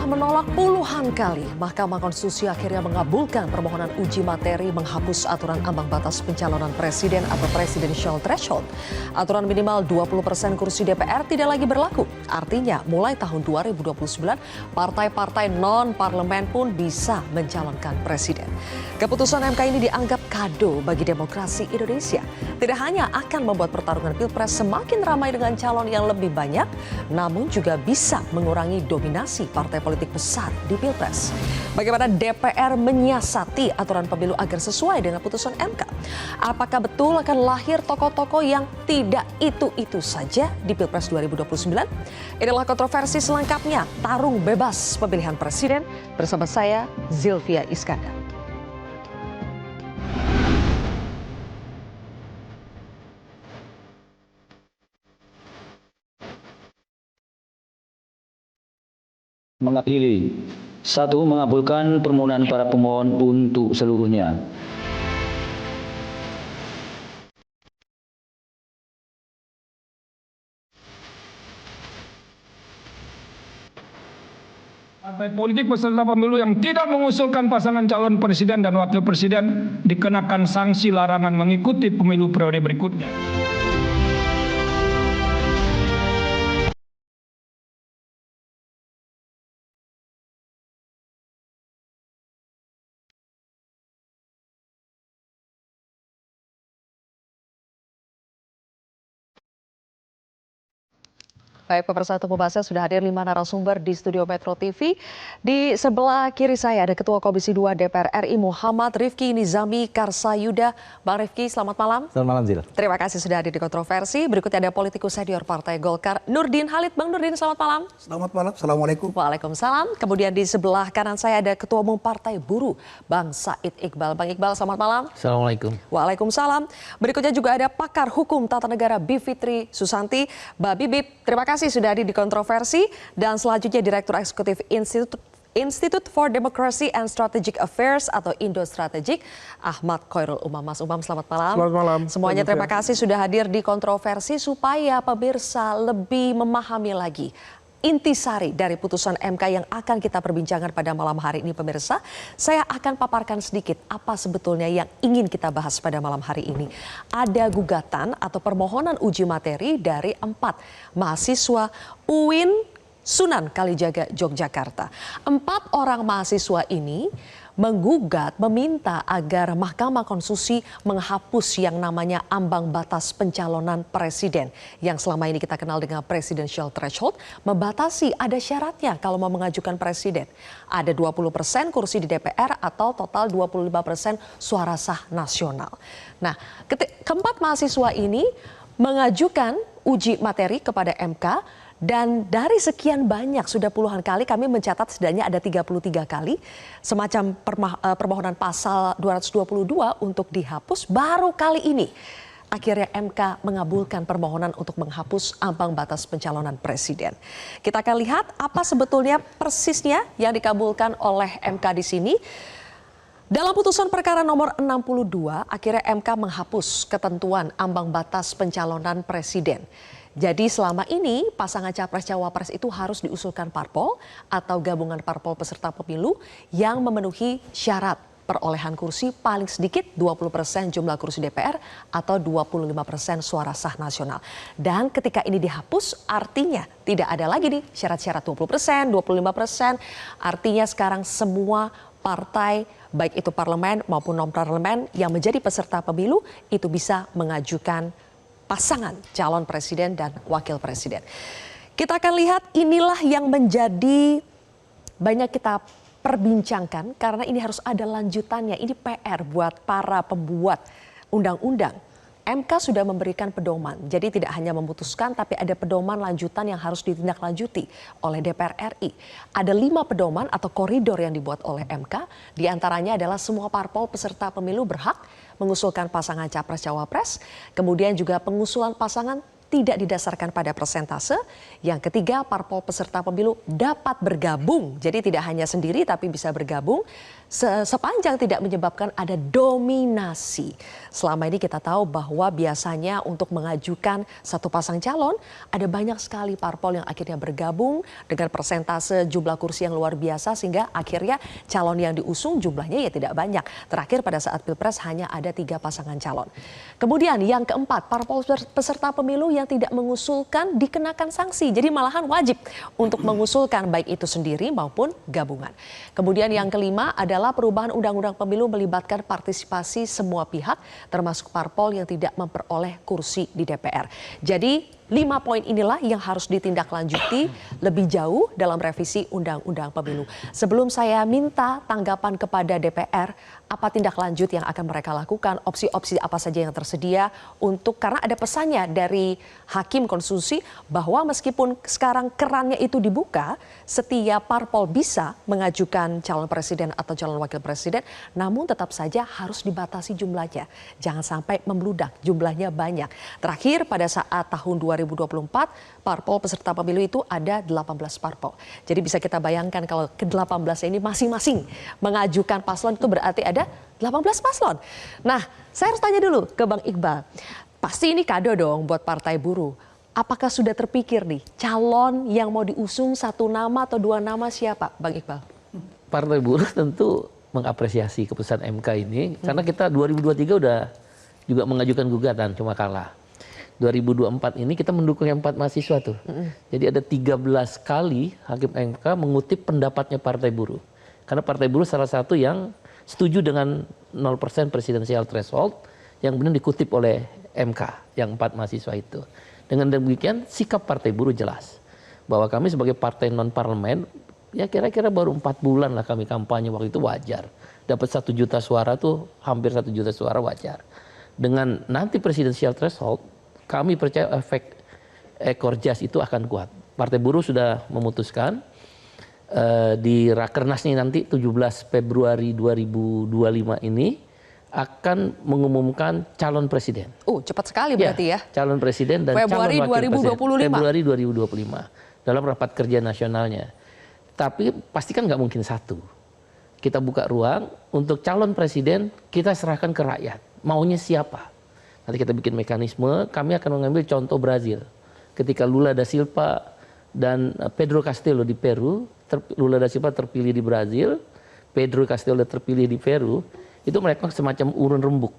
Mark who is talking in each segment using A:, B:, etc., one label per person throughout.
A: menolak puluhan kali, Mahkamah Konstitusi akhirnya mengabulkan permohonan uji materi menghapus aturan ambang batas pencalonan presiden atau presidential threshold. Aturan minimal 20% kursi DPR tidak lagi berlaku. Artinya mulai tahun 2029, partai-partai non-parlemen pun bisa mencalonkan presiden. Keputusan MK ini dianggap kado bagi demokrasi Indonesia. Tidak hanya akan membuat pertarungan pilpres semakin ramai dengan calon yang lebih banyak, namun juga bisa mengurangi dominasi partai politik besar di pilpres. Bagaimana DPR menyiasati aturan pemilu agar sesuai dengan putusan MK? Apakah betul akan lahir tokoh-tokoh yang tidak itu-itu saja di pilpres 2029? Inilah kontroversi selengkapnya, tarung bebas pemilihan presiden bersama saya Zilvia Iskandar.
B: Mengadili. 1. Mengabulkan permohonan para pemohon untuk seluruhnya.
C: Partai politik peserta pemilu yang tidak mengusulkan pasangan calon presiden dan wakil presiden dikenakan sanksi larangan mengikuti pemilu periode berikutnya.
A: Baik, pemirsa, untuk pembahasnya sudah hadir 5 narasumber di studio Metro TV. Di sebelah kiri saya ada Ketua Komisi 2 DPR RI Muhammad Rifki Nizami Karsayuda. Bang Rifki, selamat malam.
D: Selamat malam, Zil.
A: Terima kasih sudah hadir di kontroversi. Berikutnya ada politikus senior Partai Golkar, Nurdin Halid. Bang Nurdin, selamat malam.
E: Selamat malam, Assalamualaikum.
A: Waalaikumsalam. Kemudian di sebelah kanan saya ada Ketua Umum Partai Buruh, Bang Said Iqbal. Bang Iqbal, selamat malam.
D: Assalamualaikum.
A: Waalaikumsalam. Berikutnya juga ada pakar hukum tata negara Bivitri Susanti. Mbak Bibip, terima kasih sudah hadir di kontroversi. Dan selanjutnya Direktur Eksekutif Institute for Democracy and Strategic Affairs atau Indo Strategik, Ahmad Khairul Umam. Mas Umam, selamat malam.
E: Selamat malam.
A: Semuanya terima kasih sudah hadir di kontroversi supaya pemirsa lebih memahami lagi intisari dari putusan MK yang akan kita perbincangkan pada malam hari ini, pemirsa. Saya akan paparkan sedikit apa sebetulnya yang ingin kita bahas pada malam hari ini. Ada gugatan atau permohonan uji materi dari 4 mahasiswa UIN Sunan Kalijaga, Yogyakarta. 4 orang mahasiswa ini menggugat, meminta agar Mahkamah Konstitusi menghapus yang namanya ambang batas pencalonan presiden yang selama ini kita kenal dengan presidential threshold, membatasi ada syaratnya kalau mau mengajukan presiden. Ada 20% kursi di DPR atau total 25% suara sah nasional. Nah, keempat mahasiswa ini mengajukan uji materi kepada MK. Dan dari sekian banyak, sudah puluhan kali kami mencatat setidaknya ada 33 kali semacam permohonan pasal 222 untuk dihapus. Baru kali ini akhirnya MK mengabulkan permohonan untuk menghapus ambang batas pencalonan presiden. Kita akan lihat apa sebetulnya persisnya yang dikabulkan oleh MK di sini. Dalam putusan perkara nomor 62, akhirnya MK menghapus ketentuan ambang batas pencalonan presiden. Jadi selama ini pasangan capres-cawapres itu harus diusulkan parpol atau gabungan parpol peserta pemilu yang memenuhi syarat perolehan kursi paling sedikit 20% jumlah kursi DPR atau 25% suara sah nasional. Dan ketika ini dihapus artinya tidak ada lagi nih syarat-syarat 20%, 25%. Artinya sekarang semua partai baik itu parlemen maupun non-parlemen yang menjadi peserta pemilu itu bisa mengajukan pasangan calon presiden dan wakil presiden. Kita akan lihat inilah yang menjadi banyak kita perbincangkan karena ini harus ada lanjutannya. Ini PR buat para pembuat undang-undang. MK sudah memberikan pedoman, jadi tidak hanya memutuskan tapi ada pedoman lanjutan yang harus ditindaklanjuti oleh DPR RI. Ada 5 pedoman atau koridor yang dibuat oleh MK, diantaranya adalah semua parpol peserta pemilu berhak mengusulkan pasangan capres-cawapres, kemudian juga pengusulan pasangan tidak didasarkan pada persentase. Yang ketiga, parpol peserta pemilu dapat bergabung, jadi tidak hanya sendiri tapi bisa bergabung. sepanjang tidak menyebabkan ada dominasi. Selama ini kita tahu bahwa biasanya untuk mengajukan satu pasang calon ada banyak sekali parpol yang akhirnya bergabung dengan persentase jumlah kursi yang luar biasa sehingga akhirnya calon yang diusung jumlahnya ya tidak banyak. Terakhir pada saat Pilpres hanya ada 3 pasangan calon. Kemudian yang keempat, parpol peserta pemilu yang tidak mengusulkan dikenakan sanksi. Jadi malahan wajib untuk mengusulkan baik itu sendiri maupun gabungan. Kemudian yang kelima adalah perubahan undang-undang pemilu melibatkan partisipasi semua pihak termasuk parpol yang tidak memperoleh kursi di DPR. Jadi 5 poin inilah yang harus ditindaklanjuti lebih jauh dalam revisi undang-undang pemilu. Sebelum saya minta tanggapan kepada DPR, apa tindak lanjut yang akan mereka lakukan, opsi-opsi apa saja yang tersedia karena ada pesannya dari Hakim Konstitusi bahwa meskipun sekarang kerannya itu dibuka, setiap parpol bisa mengajukan calon presiden atau calon wakil presiden, namun tetap saja harus dibatasi jumlahnya. Jangan sampai membludak, jumlahnya banyak. Terakhir pada saat tahun 2024, parpol peserta pemilu itu ada 18 parpol. Jadi bisa kita bayangkan kalau ke-18 ini masing-masing mengajukan paslon itu berarti ada 18 paslon. Nah, saya harus tanya dulu ke Bang Iqbal. Pasti ini kado dong buat Partai Buruh. Apakah sudah terpikir nih calon yang mau diusung 1 nama atau 2 nama siapa, Bang Iqbal?
D: Partai Buruh tentu mengapresiasi keputusan MK ini karena kita 2023 udah juga mengajukan gugatan cuma kalah. 2024 ini kita mendukung yang 4 mahasiswa tuh. Jadi ada 13 kali Hakim MK mengutip pendapatnya Partai Buruh. Karena Partai Buruh salah satu yang setuju dengan 0% presidensial threshold yang benar dikutip oleh MK yang 4 mahasiswa itu. Dengan demikian sikap Partai Buruh jelas bahwa kami sebagai partai non parlemen ya kira-kira baru 4 bulan lah kami kampanye, waktu itu wajar. Dapat 1 juta suara tuh hampir 1 juta suara wajar. Dengan nanti presidensial threshold kami percaya efek ekor jas itu akan kuat. Partai Buruh sudah memutuskan di Rakernas nih nanti 17 Februari 2025 ini akan mengumumkan calon presiden.
A: Cepat sekali berarti ya.
D: Calon presiden dan
A: Februari
D: calon wakil
A: 2025.
D: presiden. Februari 2025 dalam rapat kerja nasionalnya. Tapi pasti kan nggak mungkin satu. Kita buka ruang untuk calon presiden kita serahkan ke rakyat. Maunya siapa? Nanti kita bikin mekanisme. Kami akan mengambil contoh Brazil. Ketika Lula da Silva dan Pedro Castillo di Peru, Lula da Silva terpilih di Brazil, Pedro Castillo terpilih di Peru, itu mereka semacam urun rembuk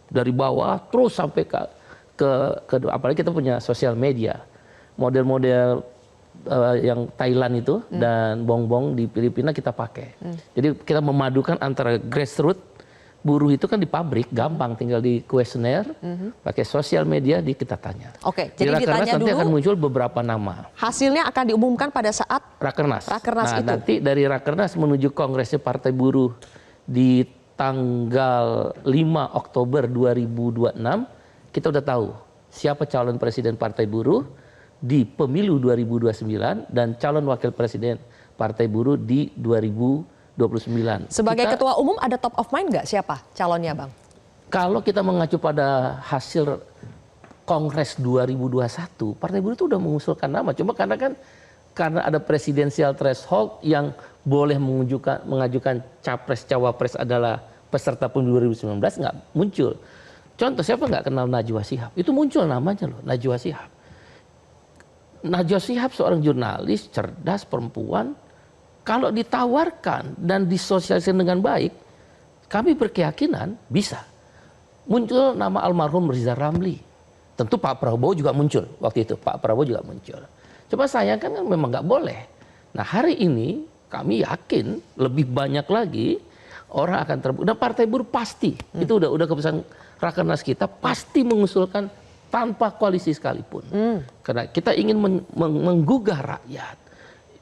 D: dari bawah terus sampai ke apalagi kita punya sosial media, model-model yang Thailand itu dan bongbong di Filipina kita pakai. Jadi kita memadukan antara grassroots. Buruh itu kan di pabrik, gampang tinggal di kuesioner, pakai sosial media kita tanya.
A: Oke, jadi ditanya
D: nanti
A: dulu.
D: akan muncul beberapa nama.
A: Hasilnya akan diumumkan pada saat
D: Rakernas.
A: Rakernas
D: Nah,
A: itu.
D: nanti dari Rakernas menuju Kongresnya Partai Buruh di tanggal 5 Oktober 2026, kita udah tahu siapa calon presiden Partai Buruh di pemilu 2029 dan calon wakil presiden Partai Buruh di 2029.
A: Sebagai ketua umum ada top of mind nggak siapa calonnya, Bang?
D: Kalau kita mengacu pada hasil Kongres 2021, Partai Buruh itu udah mengusulkan nama. Cuma karena ada presidensial threshold yang boleh mengajukan capres cawapres adalah peserta pemilu 2019 nggak muncul. Contoh siapa nggak kenal Najwa Shihab? Itu muncul namanya loh, Najwa Shihab. Najwa Shihab seorang jurnalis cerdas perempuan. Kalau ditawarkan dan disosialisasikan dengan baik, kami berkeyakinan bisa. Muncul nama almarhum Riza Ramli. Tentu Pak Prabowo juga muncul waktu itu. Pak Prabowo juga muncul. Coba sayang kan memang nggak boleh. Nah hari ini kami yakin lebih banyak lagi orang akan terbuka. Dan Partai Buruh pasti, itu udah keputusan Rakernas kita, pasti mengusulkan tanpa koalisi sekalipun. Karena kita ingin menggugah rakyat.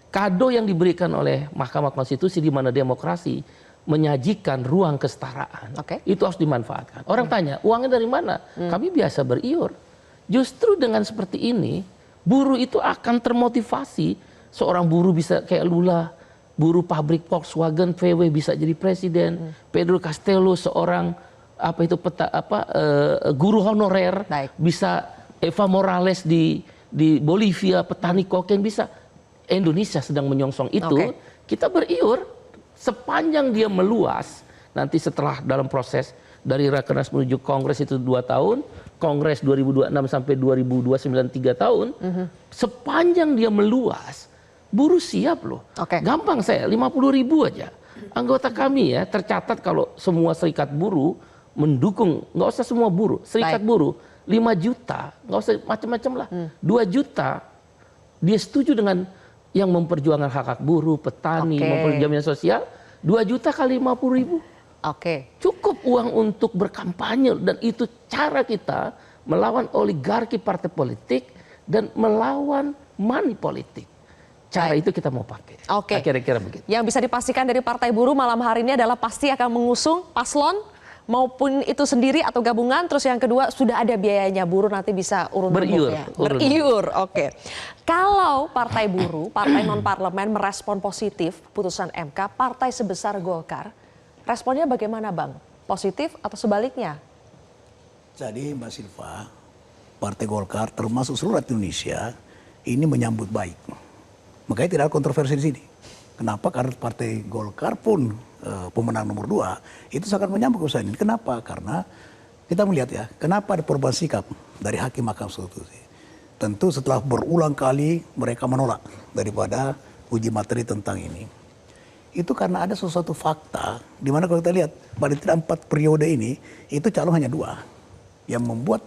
D: Kado yang diberikan oleh Mahkamah Konstitusi di mana demokrasi menyajikan ruang kesetaraan, itu harus dimanfaatkan. Orang tanya, uangnya dari mana? Kami biasa beriur. Justru dengan seperti ini, buruh itu akan termotivasi. Seorang buruh bisa kayak Lula, buruh pabrik Volkswagen, VW bisa jadi presiden. Pedro Castillo seorang guru honorer, bisa Eva Morales di Bolivia, petani kokain bisa. Indonesia sedang menyongsong itu, kita beriur Sepanjang dia meluas, nanti setelah dalam proses dari Rakernas menuju Kongres itu 2 tahun, Kongres 2026 sampai 2029 3 tahun, sepanjang dia meluas, buruh siap loh.
A: Oke.
D: Gampang saya, 50.000 aja. Anggota kami ya tercatat kalau semua serikat buruh mendukung, nggak usah semua buruh, serikat buruh 5 juta, nggak usah macam-macam lah, 2 juta, dia setuju dengan yang memperjuangkan hak-hak buruh, petani, memperjuangkan jaminan sosial, 2 juta kali 50.000.
A: Oke.
D: Cukup uang untuk berkampanye, dan itu cara kita melawan oligarki partai politik dan melawan money politik. Cara itu kita mau pakai.
A: Oke.
D: Kira-kira begitu.
A: Yang bisa dipastikan dari Partai Buruh malam hari ini adalah pasti akan mengusung paslon maupun itu sendiri atau gabungan. Terus yang kedua sudah ada biayanya, buruh nanti bisa urun
D: Beriur.
A: ya. Beriur. Oke. Kalau Partai Buruh, partai non parlemen merespon positif putusan MK, partai sebesar Golkar, responnya bagaimana Bang? Positif atau sebaliknya?
E: Jadi Mbak Silva, Partai Golkar termasuk seluruh rakyat Indonesia ini menyambut baik. Makanya tidak ada kontroversi di sini. Kenapa? Karena Partai Golkar pun pemenang nomor 2 itu sangat menyambut keputusan ini. Kenapa? Karena kita melihat ya, kenapa ada perubahan sikap dari Hakim Mahkamah Konstitusi. Tentu setelah berulang kali mereka menolak daripada uji materi tentang ini. Itu karena ada sesuatu fakta di mana kalau kita lihat pada tidak 4 periode ini itu calon hanya 2 yang membuat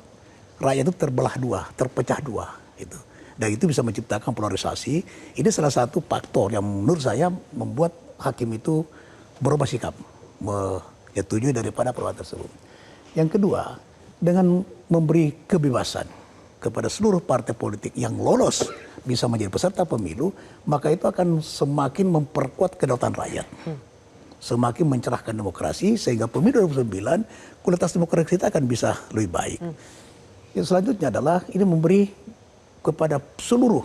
E: rakyat itu terbelah 2, terpecah 2 itu. Dan itu bisa menciptakan polarisasi. Ini salah satu faktor yang menurut saya membuat hakim itu berubah sikap, menyetujui daripada perbuatan tersebut. Yang kedua, dengan memberi kebebasan kepada seluruh partai politik yang lolos bisa menjadi peserta pemilu, maka itu akan semakin memperkuat kedaulatan rakyat. Semakin mencerahkan demokrasi, sehingga pemilu 2009 kualitas demokrasi kita akan bisa lebih baik. Yang selanjutnya adalah ini memberi kepada seluruh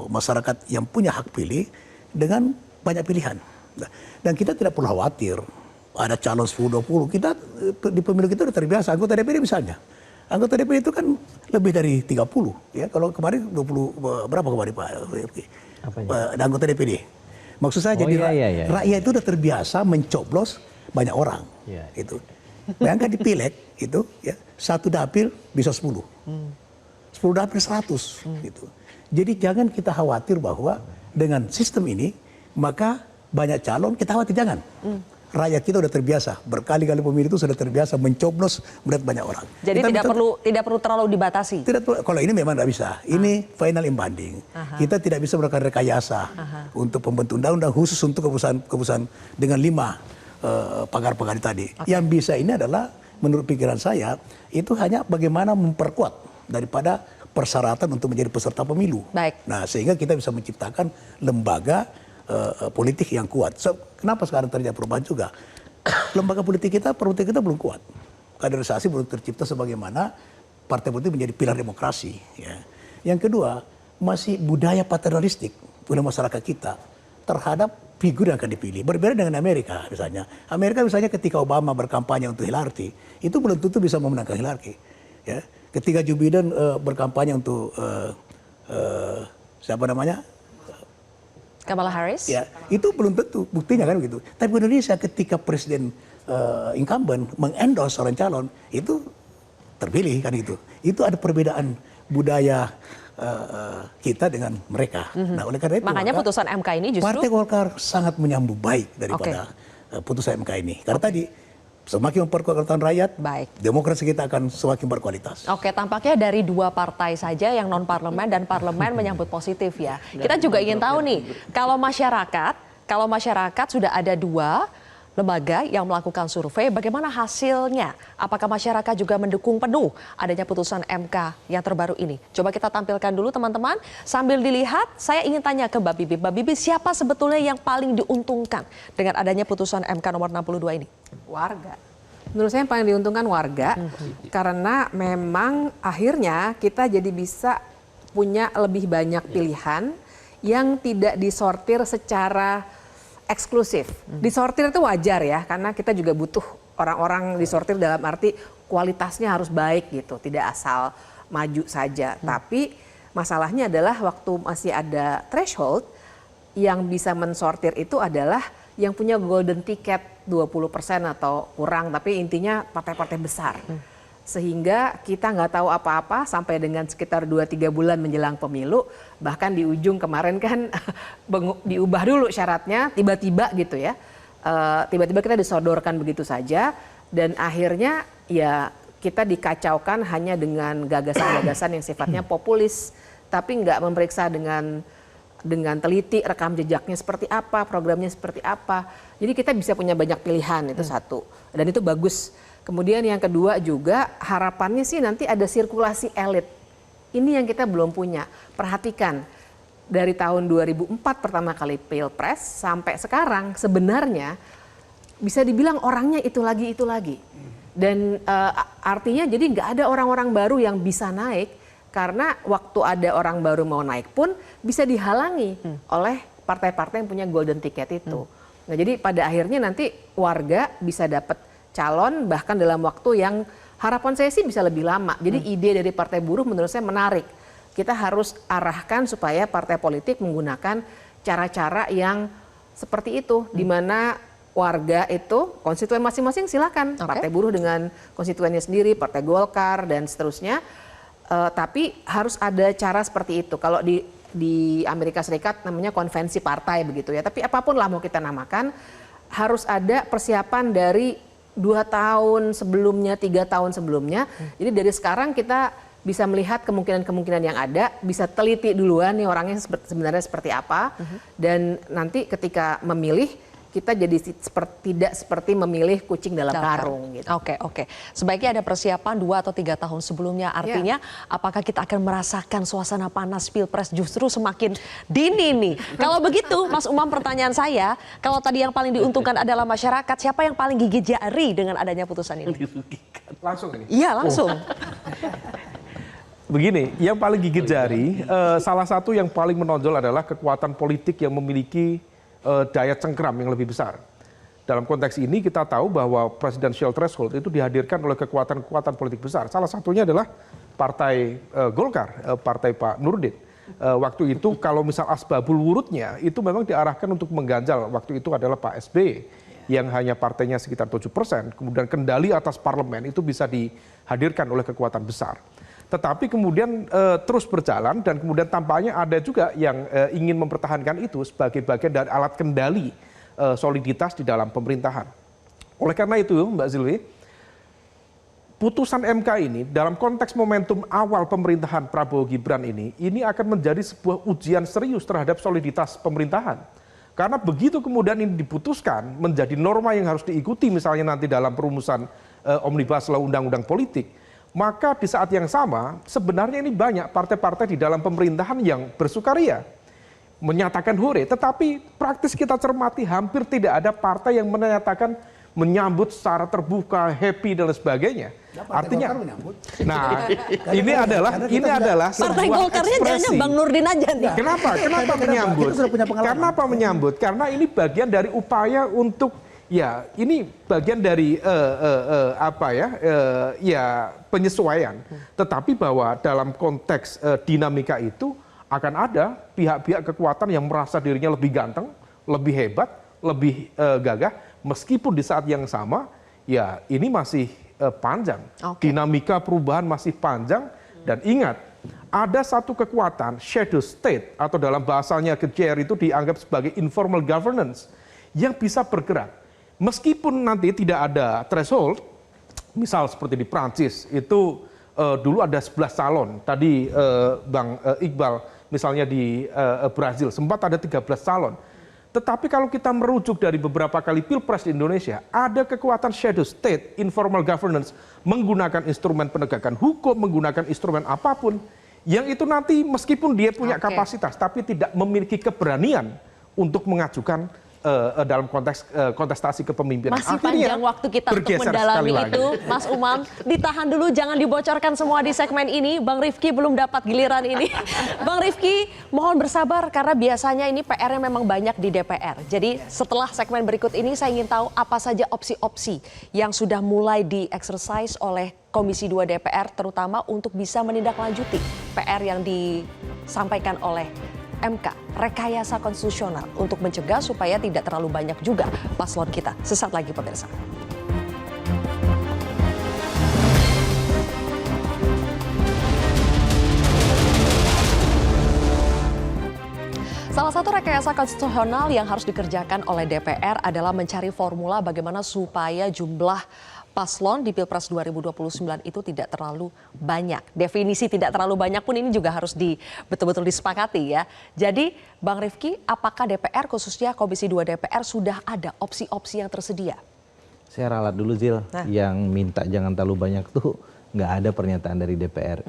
E: masyarakat yang punya hak pilih dengan banyak pilihan. Dan kita tidak perlu khawatir ada calon 10-20. Kita di pemilu kita sudah terbiasa. Anggota DPD misalnya. Anggota DPD itu kan lebih dari 30. Ya, kalau kemarin 20, berapa kemarin Pak? Anggota DPD. Maksud saya jadi rakyat itu sudah terbiasa mencoblos banyak orang. Itu. Bayangkan di pileg itu ya, 1 dapil bisa 10. 10 dapil 100 gitu. Jadi jangan kita khawatir bahwa dengan sistem ini maka banyak calon, kita khawatir jangan. Rakyat kita sudah terbiasa, berkali-kali pemilu itu sudah terbiasa mencoblos melihat banyak orang.
A: Jadi tidak perlu terlalu dibatasi.
E: Tidak perlu, kalau ini memang tidak bisa. Ini final embanding. Kita tidak bisa melakukan rekayasa untuk pembentuk undang-undang khusus untuk keputusan dengan 5 pagar-pagar tadi. Yang bisa ini adalah menurut pikiran saya itu hanya bagaimana memperkuat daripada persyaratan untuk menjadi peserta pemilu.
A: Baik.
E: Nah, sehingga kita bisa menciptakan lembaga politik yang kuat. Kenapa sekarang terjadi perubahan juga? Lembaga politik kita belum kuat. Kaderisasi belum tercipta sebagaimana partai politik menjadi pilar demokrasi. Ya. Yang kedua, masih budaya paternalistik oleh masyarakat kita terhadap figur yang akan dipilih. Berbeda dengan Amerika misalnya. Amerika misalnya ketika Obama berkampanye untuk Hillary, itu belum tentu bisa memenangkan Hillary. Ya. Ketika Joe Biden berkampanye untuk siapa namanya?
A: Kamala Harris?
E: Ya, itu belum tentu buktinya kan begitu. Tapi Indonesia ketika presiden incumbent mengendorse seorang calon itu terpilih kan itu. Itu ada perbedaan budaya kita dengan mereka. Nah, oleh karena itu
A: makanya putusan MK ini justru
E: Partai Golkar sangat menyambut baik daripada putusan MK ini. Karena tadi semakin memperkuat kedaulatan rakyat, demokrasi kita akan semakin berkualitas.
A: Oke, tampaknya dari 2 partai saja yang non parlemen dan parlemen menyambut positif ya. Kita juga ingin tahu nih, kalau masyarakat sudah ada 2 lembaga yang melakukan survei, bagaimana hasilnya? Apakah masyarakat juga mendukung penuh adanya putusan MK yang terbaru ini? Coba kita tampilkan dulu teman-teman. Sambil dilihat, saya ingin tanya ke Mbak Bibi. Mbak Bibi, siapa sebetulnya yang paling diuntungkan dengan adanya putusan MK nomor 62 ini?
F: Warga. Menurut saya yang paling diuntungkan warga, karena memang akhirnya kita jadi bisa punya lebih banyak pilihan yang tidak disortir secara eksklusif. Disortir itu wajar ya, karena kita juga butuh orang-orang disortir dalam arti kualitasnya harus baik gitu, tidak asal maju saja. Tapi masalahnya adalah waktu masih ada threshold, yang bisa mensortir itu adalah yang punya golden ticket 20% atau kurang, tapi intinya partai-partai besar. Sehingga kita nggak tahu apa-apa sampai dengan sekitar 2-3 bulan menjelang pemilu, bahkan di ujung kemarin kan diubah dulu syaratnya, tiba-tiba gitu ya. Tiba-tiba kita disodorkan begitu saja, dan akhirnya ya kita dikacaukan hanya dengan gagasan-gagasan yang sifatnya populis, tapi nggak memeriksa dengan teliti rekam jejaknya seperti apa, programnya seperti apa. Jadi kita bisa punya banyak pilihan, itu satu. Dan itu bagus. Kemudian yang kedua juga harapannya sih nanti ada sirkulasi elit. Ini yang kita belum punya. Perhatikan, dari tahun 2004 pertama kali Pilpres sampai sekarang sebenarnya bisa dibilang orangnya itu lagi. Dan artinya jadi nggak ada orang-orang baru yang bisa naik, karena waktu ada orang baru mau naik pun bisa dihalangi oleh partai-partai yang punya golden ticket itu. Nah, jadi pada akhirnya nanti warga bisa dapat calon bahkan dalam waktu yang harapan saya sih bisa lebih lama. Jadi ide dari Partai Buruh menurut saya menarik. Kita harus arahkan supaya partai politik menggunakan cara-cara yang seperti itu, di mana warga itu konstituen masing-masing silakan. Partai Buruh dengan konstituennya sendiri, Partai Golkar dan seterusnya. Tapi harus ada cara seperti itu. Kalau di Amerika Serikat namanya konvensi partai begitu ya. Tapi apapun lah mau kita namakan, harus ada persiapan dari 2 tahun sebelumnya, 3 tahun sebelumnya. Jadi dari sekarang kita bisa melihat kemungkinan-kemungkinan yang ada, bisa teliti duluan nih orangnya sebenarnya seperti apa, dan nanti ketika memilih kita jadi tidak seperti memilih kucing dalam karung. Gitu.
A: Oke. Sebaiknya ada persiapan 2 atau 3 tahun sebelumnya. Artinya apakah kita akan merasakan suasana panas Pilpres justru semakin dini nih? Kalau begitu, Mas Umam, pertanyaan saya, kalau tadi yang paling diuntungkan adalah masyarakat, siapa yang paling gigit jari dengan adanya putusan ini?
G: Langsung ini?
A: Iya, langsung.
G: Begini, yang paling gigit jari, salah satu yang paling menonjol adalah kekuatan politik yang memiliki daya cengkram yang lebih besar. Dalam konteks ini kita tahu bahwa presidential threshold itu dihadirkan oleh kekuatan-kekuatan politik besar. Salah satunya adalah Partai Golkar, Partai Pak Nurdin. Waktu itu kalau misal asbabul wurudnya itu memang diarahkan untuk mengganjal. Waktu itu adalah Pak SBY yang hanya partainya sekitar 7%. Kemudian kendali atas parlemen itu bisa dihadirkan oleh kekuatan besar. Tetapi kemudian terus berjalan dan kemudian tampaknya ada juga yang ingin mempertahankan itu sebagai bagian dari alat kendali soliditas di dalam pemerintahan. Oleh karena itu Mbak Zilwi, putusan MK ini dalam konteks momentum awal pemerintahan Prabowo Gibran ini akan menjadi sebuah ujian serius terhadap soliditas pemerintahan. Karena begitu kemudian ini diputuskan menjadi norma yang harus diikuti misalnya nanti dalam perumusan Omnibus Law Undang-Undang Politik, maka di saat yang sama sebenarnya ini banyak partai-partai di dalam pemerintahan yang bersukaria menyatakan hore, tetapi praktis kita cermati hampir tidak ada partai yang menyatakan menyambut secara terbuka, happy dan sebagainya. Artinya, nah ini adalah
A: Partai Golkarnya jangan Bang Nurdin aja nih.
G: Kenapa menyambut? Kenapa menyambut? Karena ini bagian dari upaya untuk ya, ini bagian dari penyesuaian. Tetapi bahwa dalam konteks dinamika itu akan ada pihak-pihak kekuatan yang merasa dirinya lebih ganteng, lebih hebat, lebih gagah, meskipun di saat yang sama, ya ini masih panjang. Dinamika perubahan masih panjang, dan ingat, ada satu kekuatan shadow state atau dalam bahasanya Kejer itu dianggap sebagai informal governance yang bisa bergerak. Meskipun nanti tidak ada threshold, misal seperti di Prancis itu dulu ada 11 calon. Tadi Bang Iqbal misalnya di Brazil sempat ada 13 calon. Tetapi kalau kita merujuk dari beberapa kali pilpres di Indonesia, ada kekuatan shadow state, informal governance, menggunakan instrumen penegakan hukum, menggunakan instrumen apapun, yang itu nanti meskipun dia punya kapasitas, tapi tidak memiliki keberanian untuk mengajukan dalam konteks kontestasi kepemimpinan.
A: Masih
G: Akhirnya
A: panjang waktu kita untuk mendalami itu, Mas Umam. Ditahan dulu, jangan dibocorkan semua di segmen ini. Bang Rifki belum dapat giliran ini. Bang Rifki, mohon bersabar karena biasanya ini PR-nya memang banyak di DPR. Jadi setelah segmen berikut ini saya ingin tahu apa saja opsi-opsi yang sudah mulai di-exercise oleh Komisi 2 DPR, terutama untuk bisa menindaklanjuti PR yang disampaikan oleh MK, rekayasa konstitusional untuk mencegah supaya tidak terlalu banyak juga paslon kita. Sesaat lagi pemirsa. Salah satu rekayasa konstitusional yang harus dikerjakan oleh DPR adalah mencari formula bagaimana supaya jumlah paslon di Pilpres 2029 itu tidak terlalu banyak. Definisi tidak terlalu banyak pun ini juga harus betul-betul disepakati ya. Jadi Bang Rifki, apakah DPR khususnya Komisi 2 DPR sudah ada opsi-opsi yang tersedia?
H: Saya ralat dulu Zil, yang minta jangan terlalu banyak tuh nggak ada pernyataan dari DPR.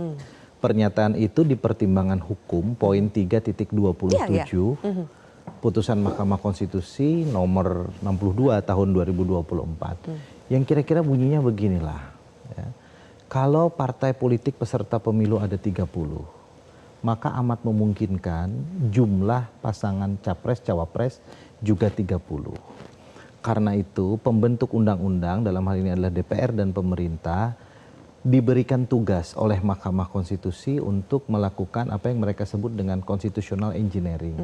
H: Pernyataan itu di pertimbangan hukum poin 3.27 putusan Mahkamah Konstitusi nomor 62 tahun 2024. Yang kira-kira bunyinya beginilah. Ya. Kalau partai politik peserta pemilu ada 30, maka amat memungkinkan jumlah pasangan capres-cawapres juga 30. Karena itu pembentuk undang-undang dalam hal ini adalah DPR dan pemerintah diberikan tugas oleh Mahkamah Konstitusi untuk melakukan apa yang mereka sebut dengan constitutional engineering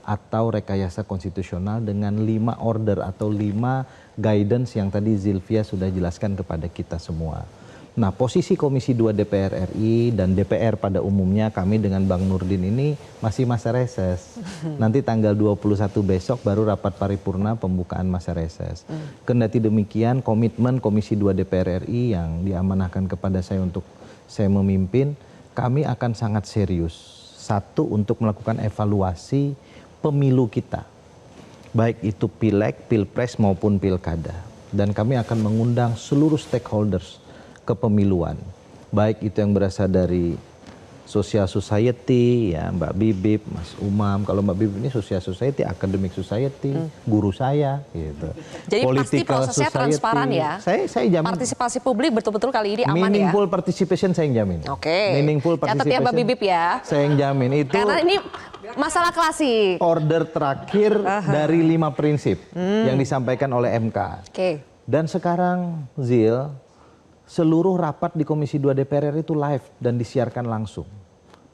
H: atau rekayasa konstitusional dengan 5 order atau 5 guidance yang tadi Zilvia sudah jelaskan kepada kita semua. Nah, posisi Komisi 2 DPR RI dan DPR pada umumnya kami dengan Bang Nurdin ini masih masa reses. Nanti tanggal 21 besok baru rapat paripurna pembukaan masa reses. Kendati demikian komitmen Komisi 2 DPR RI yang diamanahkan kepada saya untuk saya memimpin, kami akan sangat serius. Satu, untuk melakukan evaluasi pemilu kita. Baik itu pileg, pilpres maupun pilkada. Dan kami akan mengundang seluruh stakeholders kepemiluan, baik itu yang berasal dari social society, ya Mbak Bibip, Mas Umam. Kalau Mbak Bibip ini social society, academic society, guru saya, gitu.
A: Jadi pasti prosesnya transparan ya.
H: Saya jamin.
A: Partisipasi publik betul-betul kali ini aman ya.
H: Meaningful participation saya yang jamin.
A: Oke.
H: Meaningful
A: Catat
H: participation.
A: ya Mbak Bibip ya.
H: Saya yang jamin itu.
A: Karena ini masalah klasik.
H: Order terakhir dari 5 prinsip yang disampaikan oleh MK.
A: Oke.
H: Dan sekarang Zil, seluruh rapat di Komisi 2 DPR RI itu live dan disiarkan langsung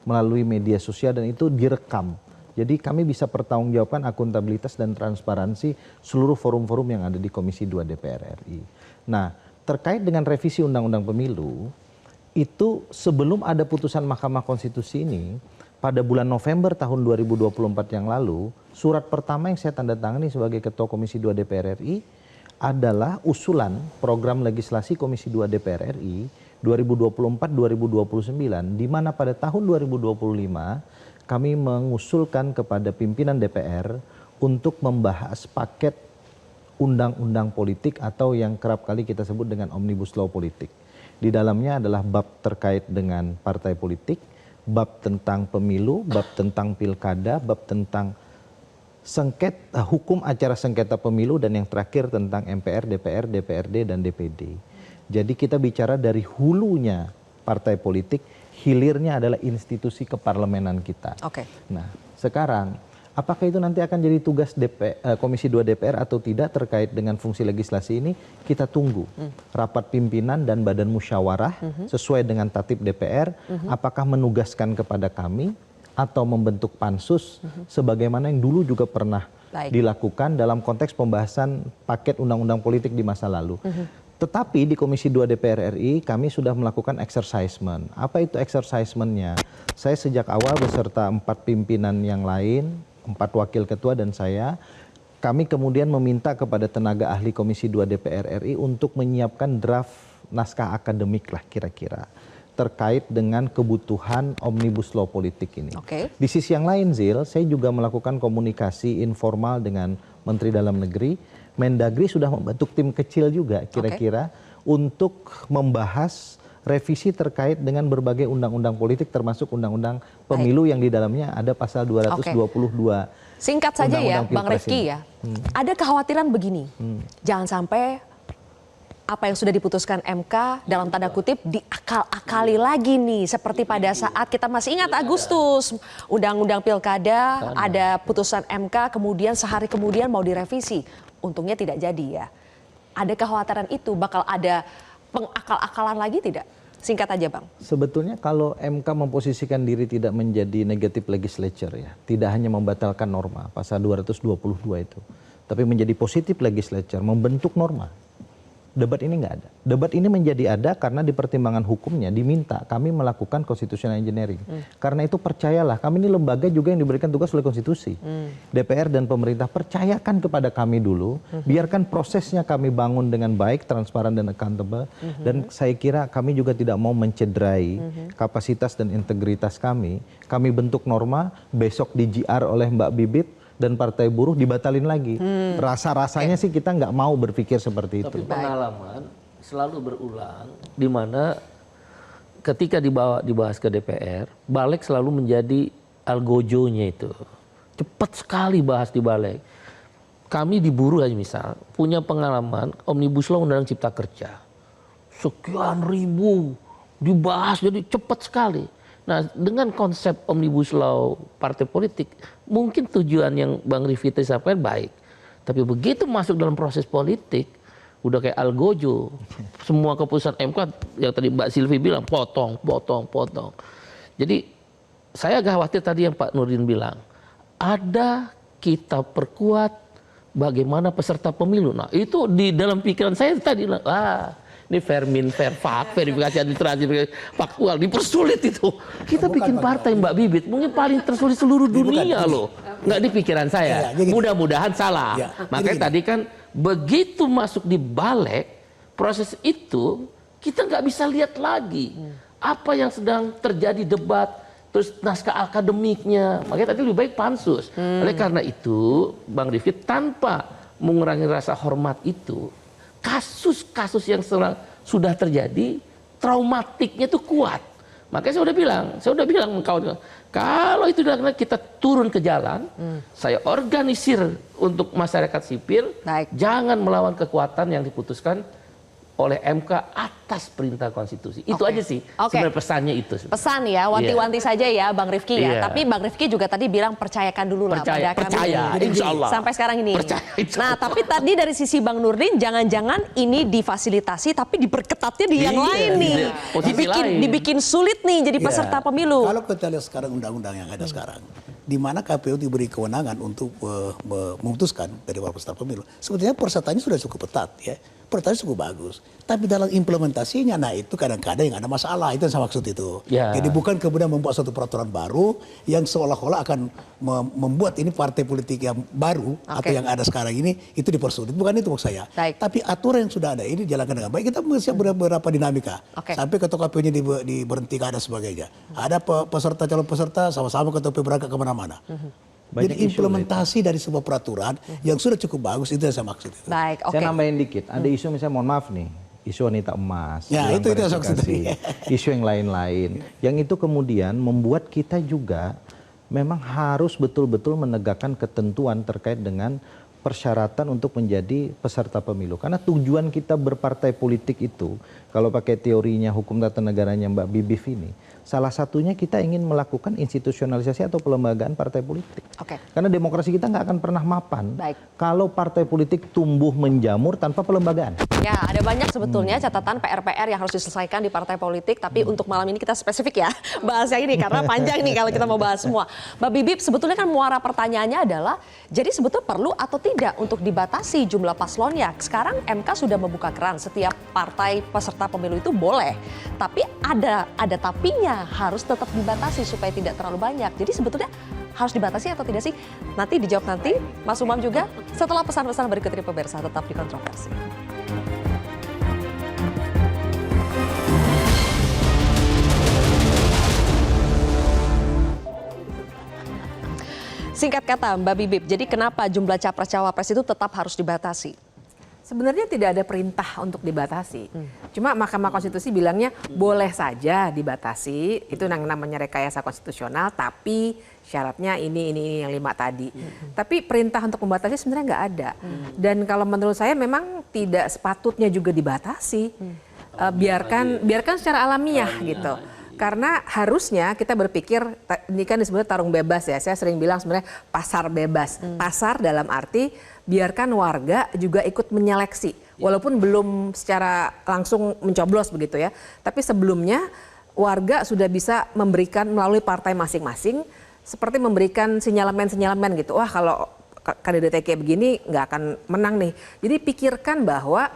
H: melalui media sosial dan itu direkam. Jadi kami bisa pertanggungjawabkan akuntabilitas dan transparansi seluruh forum-forum yang ada di Komisi 2 DPR RI. Nah, terkait dengan revisi Undang-Undang Pemilu, itu sebelum ada putusan Mahkamah Konstitusi ini, pada bulan November tahun 2024 yang lalu, surat pertama yang saya tanda tangani sebagai Ketua Komisi 2 DPR RI adalah usulan program legislasi Komisi 2 DPR RI 2024-2029, di mana pada tahun 2025 kami mengusulkan kepada pimpinan DPR untuk membahas paket undang-undang politik atau yang kerap kali kita sebut dengan Omnibus Law politik. Di dalamnya adalah bab terkait dengan partai politik, bab tentang pemilu, bab tentang pilkada, bab tentang hukum acara sengketa pemilu, dan yang terakhir tentang MPR, DPR, DPRD, dan DPD. Jadi kita bicara dari hulunya partai politik, hilirnya adalah institusi keparlemenan kita.
A: Oke.
H: Nah, sekarang apakah itu nanti akan jadi tugas Komisi 2 DPR atau tidak terkait dengan fungsi legislasi ini? Kita tunggu rapat pimpinan dan badan musyawarah sesuai dengan tatib DPR, apakah menugaskan kepada kami atau membentuk pansus sebagaimana yang dulu juga pernah dilakukan dalam konteks pembahasan paket undang-undang politik di masa lalu. Tetapi di Komisi 2 DPR RI kami sudah melakukan exercisement. Apa itu exercisement-nya? Saya sejak awal beserta 4 pimpinan yang lain, 4 wakil ketua dan saya, kami kemudian meminta kepada tenaga ahli Komisi 2 DPR RI untuk menyiapkan draft naskah akademik lah kira-kira terkait dengan kebutuhan Omnibus Law politik ini.
A: Oke.
H: Di sisi yang lain Zil, saya juga melakukan komunikasi informal dengan Menteri Dalam Negeri. Mendagri sudah membentuk tim kecil juga kira-kira untuk membahas revisi terkait dengan berbagai undang-undang politik termasuk undang-undang pemilu yang di dalamnya ada pasal 222.
A: Singkat saja ya
H: Undang-Undang
A: Bang
H: Pilpres
A: Rifki
H: ini.
A: ya. Ada kekhawatiran begini. Jangan sampai apa yang sudah diputuskan MK dalam tanda kutip diakal-akali lagi nih. Seperti pada saat kita masih ingat Agustus, Undang-Undang Pilkada, ada putusan MK, kemudian sehari kemudian mau direvisi. Untungnya tidak jadi ya. Ada kekhawatiran itu bakal ada pengakal-akalan lagi tidak? Singkat aja Bang.
H: Sebetulnya kalau MK memposisikan diri tidak menjadi negative legislature ya, tidak hanya membatalkan norma pasal 222 itu, tapi menjadi positive legislature, membentuk norma. Debat ini nggak ada. Debat ini menjadi ada karena di pertimbangan hukumnya diminta kami melakukan constitutional engineering. Karena itu percayalah, kami ini lembaga juga yang diberikan tugas oleh konstitusi. DPR dan pemerintah percayakan kepada kami dulu, biarkan prosesnya kami bangun dengan baik, transparan dan accountable. Dan saya kira kami juga tidak mau mencederai kapasitas dan integritas kami. Kami bentuk norma, besok di GR oleh Mbak Bibip, dan Partai Buruh dibatalin lagi. Rasa-rasanya sih kita nggak mau berpikir seperti itu.
D: Tapi pengalaman selalu berulang di mana ketika dibahas ke DPR, Balik selalu menjadi algojonya itu. Cepat sekali bahas di Balik. Kami di Buruh aja misal punya pengalaman Omnibus Law Undang-Undang Cipta Kerja. Sekian ribu dibahas jadi cepat sekali. Nah, dengan konsep Omnibus Law partai politik, mungkin tujuan yang Bang Rifki sampaikan baik. Tapi begitu masuk dalam proses politik, udah kayak algojo. Semua keputusan MK yang tadi Mbak Silvi bilang, potong. Jadi saya agak khawatir tadi yang Pak Nurdin bilang, ada kita perkuat bagaimana peserta pemilu. Nah, itu di dalam pikiran saya tadi, ini fair fak, verifikasi administrasi, faktual, dipersulit itu. Kita bikin partai Mbak Bibip, mungkin paling tersulit seluruh dunia loh. Nggak di pikiran saya, mudah-mudahan salah. Makanya tadi kan begitu masuk di Balik, proses itu kita nggak bisa lihat lagi. Apa yang sedang terjadi debat, terus naskah akademiknya. Makanya tadi lebih baik pansus. Oleh karena itu, Bang Rifki tanpa mengurangi rasa hormat itu, kasus-kasus yang sudah terjadi, traumatiknya itu kuat. Makanya saya udah bilang kawan-kawan, kalau itu dilakukan kita turun ke jalan, saya organisir untuk masyarakat sipil, jangan melawan kekuatan yang diputuskan oleh MK atas perintah konstitusi. Itu aja sih sebenarnya pesannya itu.
A: Pesan ya, wanti-wanti saja ya Bang Rifki ya. Tapi Bang Rifki juga tadi bilang percayakan dulu lah pada kami.
D: Insya Allah.
A: Sampai sekarang ini. Nah, tapi tadi dari sisi Bang Nurdin, jangan-jangan ini difasilitasi tapi diperketatnya di yang lain nih. Dibikin sulit nih jadi peserta pemilu.
E: Kalau kita lihat sekarang undang-undang yang ada sekarang, di mana KPU diberi kewenangan untuk memutuskan dari peserta pemilu, sebetulnya persyaratannya sudah cukup ketat ya. Pertanyaan cukup bagus, tapi dalam implementasinya, nah itu kadang-kadang yang ada masalah, itu yang saya maksud itu. Jadi bukan kemudian membuat suatu peraturan baru yang seolah-olah akan membuat ini partai politik yang baru atau yang ada sekarang ini itu dipersulit, bukan itu maksud saya. Tapi aturan yang sudah ada ini dijalankan dengan baik. Kita melihat beberapa dinamika sampai ketua KPU-nya diberhentikan dan sebagainya. Ada peserta calon peserta sama-sama ketua KPU berangkat kemana-mana. Jadi implementasi dari sebuah peraturan yang sudah cukup bagus, itu yang saya maksud.
H: Saya nambahin dikit, ada isu misalnya mohon maaf nih, isu wanita emas,
E: ya, itu yang saya maksud.
H: Isu yang lain-lain, yang itu kemudian membuat kita juga memang harus betul-betul menegakkan ketentuan terkait dengan persyaratan untuk menjadi peserta pemilu. Karena tujuan kita berpartai politik itu, kalau pakai teorinya hukum tata negaranya Mbak Bibip ini, salah satunya kita ingin melakukan institusionalisasi atau pelembagaan partai politik. Karena demokrasi kita nggak akan pernah mapan kalau partai politik tumbuh menjamur tanpa pelembagaan.
A: Ya, ada banyak sebetulnya catatan PR-PR yang harus diselesaikan di partai politik, tapi untuk malam ini kita spesifik ya bahas yang ini karena panjang nih kalau kita mau bahas semua. Mbak Bibip, sebetulnya kan muara pertanyaannya adalah, jadi sebetulnya perlu atau tidak untuk dibatasi jumlah paslonnya? Sekarang MK sudah membuka keran, setiap partai peserta pemilu itu boleh, tapi ada tapinya, harus tetap dibatasi supaya tidak terlalu banyak. Jadi sebetulnya harus dibatasi atau tidak sih? Nanti dijawab nanti, Mas Umam juga setelah pesan-pesan berikut ini pemirsa, tetap di Kontroversi. Singkat kata Mbak Bibip, jadi kenapa jumlah capres-cawapres itu tetap harus dibatasi?
F: Sebenarnya tidak ada perintah untuk dibatasi. Cuma Mahkamah Konstitusi bilangnya boleh saja dibatasi, itu yang namanya rekayasa konstitusional, tapi syaratnya ini yang 5 tadi. Tapi perintah untuk membatasi sebenarnya nggak ada. Dan kalau menurut saya memang tidak sepatutnya juga dibatasi. Biarkan secara alamiah gitu. Karena harusnya kita berpikir, ini kan disebut tarung bebas ya, saya sering bilang sebenarnya pasar bebas. Pasar dalam arti biarkan warga juga ikut menyeleksi. Walaupun belum secara langsung mencoblos begitu ya. Tapi sebelumnya warga sudah bisa memberikan melalui partai masing-masing seperti memberikan sinyalemen-sinyalemen gitu. Wah, kalau kandidatnya kayak begini nggak akan menang nih. Jadi pikirkan bahwa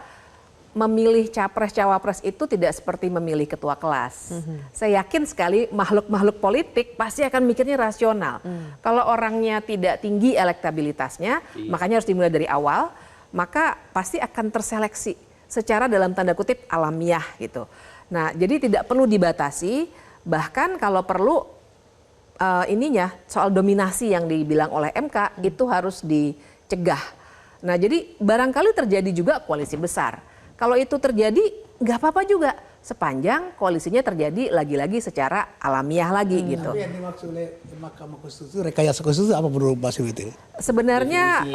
F: memilih capres-cawapres itu tidak seperti memilih ketua kelas. Saya yakin sekali makhluk-makhluk politik pasti akan mikirnya rasional. Kalau orangnya tidak tinggi elektabilitasnya, makanya harus dimulai dari awal, maka pasti akan terseleksi secara dalam tanda kutip alamiah gitu. Nah, jadi tidak perlu dibatasi, bahkan kalau perlu ininya soal dominasi yang dibilang oleh MK itu harus dicegah. Nah, jadi barangkali terjadi juga koalisi besar. Kalau itu terjadi nggak apa-apa juga sepanjang koalisinya terjadi lagi-lagi secara alamiah lagi gitu.
E: Tapi yang dimaksud oleh Mahkamah Konstitusi rekayasa konstitusi apa menurut Mbak Siviti?
F: Sebenarnya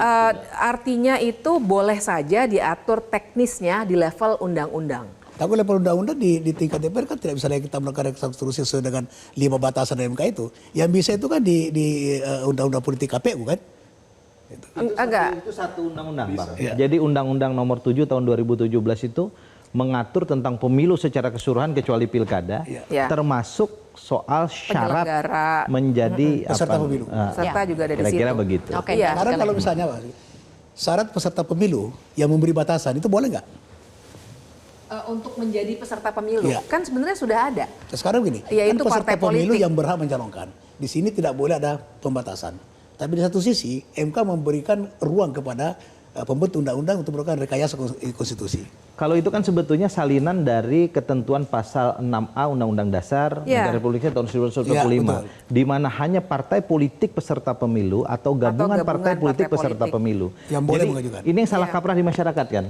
F: artinya itu boleh saja diatur teknisnya di level undang-undang.
E: Tapi level undang-undang di tingkat DPR kan tidak bisa kita melakukan rekayasa konstitusi sesuai dengan 5 batasan MK itu. Yang bisa itu kan di undang-undang politik KPU kan?
H: Itu satu undang-undang, Bang. Jadi Undang-Undang Nomor 7 Tahun 2017 itu mengatur tentang pemilu secara keseluruhan kecuali pilkada, termasuk soal syarat menjadi
E: peserta pemilu.
F: Peserta juga ada di situ.
H: Kira-kira begitu.
E: Sekarang kalau misalnya Pak, syarat peserta pemilu yang memberi batasan itu boleh nggak?
F: Untuk menjadi peserta pemilu kan sebenarnya sudah ada.
E: Sekarang begini,
F: yaitu
E: kan peserta
F: partai
E: pemilu
F: politik
E: yang berhak mencalonkan. Di sini tidak boleh ada pembatasan. Tapi di satu sisi MK memberikan ruang kepada pembentuk undang-undang untuk melakukan rekayasa konstitusi.
H: Kalau itu kan sebetulnya salinan dari ketentuan pasal 6A Undang-Undang Dasar Negara Republik Indonesia tahun 1945, di mana hanya partai politik peserta pemilu atau gabungan partai politik peserta pemilu
E: yang boleh mengajukan.
H: Ini yang salah kaprah di masyarakat kan,